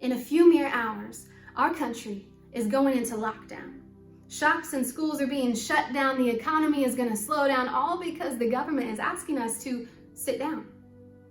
In a few mere hours, our country is going into lockdown. Shops and schools are being shut down. The economy is going to slow down, all because the government is asking us to sit down.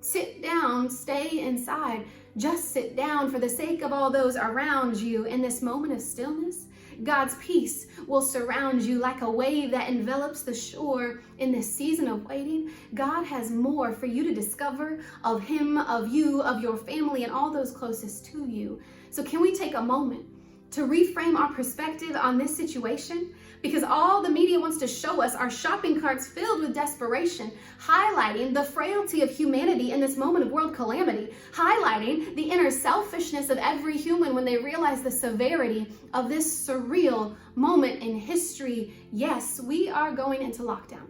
Sit down, stay inside, just sit down for the sake of all those around you. In this moment of stillness, God's peace will surround you like a wave that envelops the shore. In this season of waiting, God has more for you to discover of Him, of you, of your family, and all those closest to you. So can we take a moment to reframe our perspective on this situation? Because all the media wants to show us are shopping carts filled with desperation, highlighting the frailty of humanity in this moment of world calamity, highlighting the inner selfishness of every human when they realize the severity of this surreal moment in history. Yes, we are going into lockdown.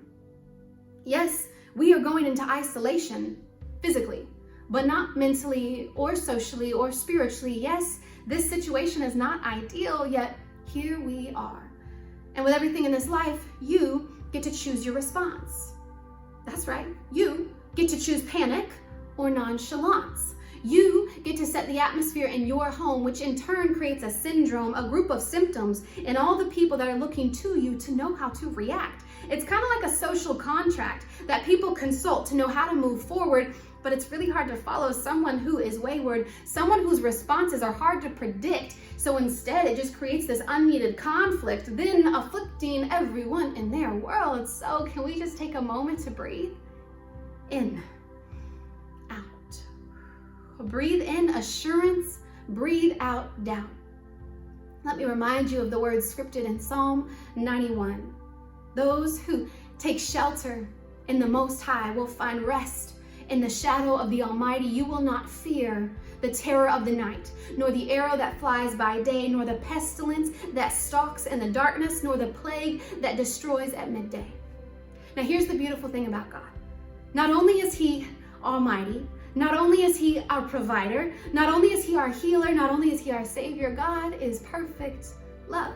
Yes, we are going into isolation physically, but not mentally or socially or spiritually. Yes, this situation is not ideal, yet here we are. And with everything in this life, you get to choose your response. That's right. You get to choose panic or nonchalance. You get to set the atmosphere in your home, which in turn creates a syndrome, a group of symptoms, and all the people that are looking to you to know how to react. It's kind of like a social contract that people consult to know how to move forward, but it's really hard to follow someone who is wayward, someone whose responses are hard to predict. So instead, it just creates this unneeded conflict, then afflicting everyone in their world. So can we just take a moment to breathe? In, out. Breathe in assurance, breathe out doubt. Let me remind you of the words scripted in Psalm 91. Those who take shelter in the Most High will find rest in the shadow of the Almighty. You will not fear the terror of the night, nor the arrow that flies by day, nor the pestilence that stalks in the darkness, nor the plague that destroys at midday. Now here's the beautiful thing about God. Not only is He Almighty, not only is He our provider, not only is He our healer, not only is He our Savior, God is perfect love.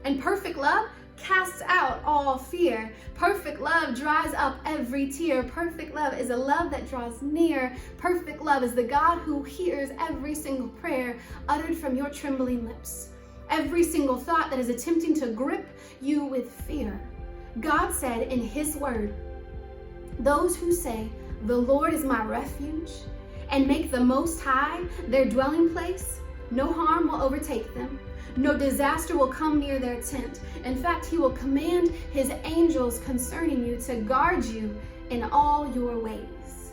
And perfect love casts out all fear. Perfect love dries up every tear. Perfect love is a love that draws near. Perfect love is the God who hears every single prayer uttered from your trembling lips. Every single thought that is attempting to grip you with fear. God said in His word, those who say, the Lord is my refuge, and make the Most High their dwelling place, no harm will overtake them. No disaster will come near their tent. In fact, He will command His angels concerning you to guard you in all your ways.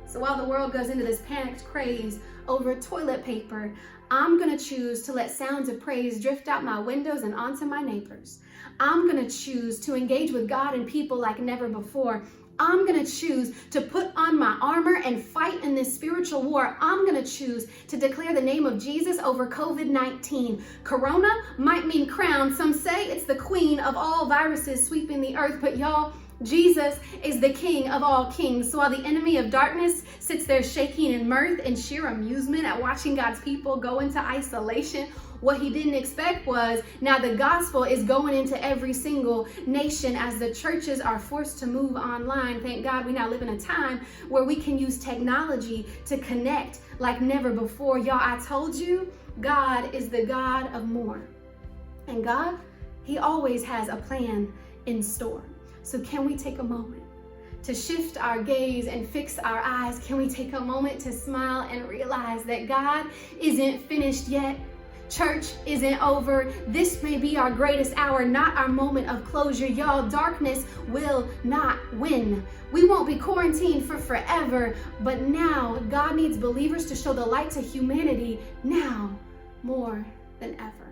So while the world goes into this panicked craze over toilet paper, I'm going to choose to let sounds of praise drift out my windows and onto my neighbors. I'm going to choose to engage with God and people like never before. I'm going to choose to put on my armor and fight in this spiritual war. I'm going to choose to declare the name of Jesus over COVID-19. Corona might mean crown. Some say it's the queen of all viruses sweeping the earth, but y'all, Jesus is the King of all kings. So while the enemy of darkness sits there shaking in mirth and sheer amusement at watching God's people go into isolation, what he didn't expect was now the gospel is going into every single nation as the churches are forced to move online. Thank God we now live in a time where we can use technology to connect like never before. Y'all, I told you, God is the God of more. And God, He always has a plan in store. So can we take a moment to shift our gaze and fix our eyes? Can we take a moment to smile and realize that God isn't finished yet? Church isn't over. This may be our greatest hour, not our moment of closure. Y'all, darkness will not win. We won't be quarantined for forever, but now God needs believers to show the light to humanity now more than ever.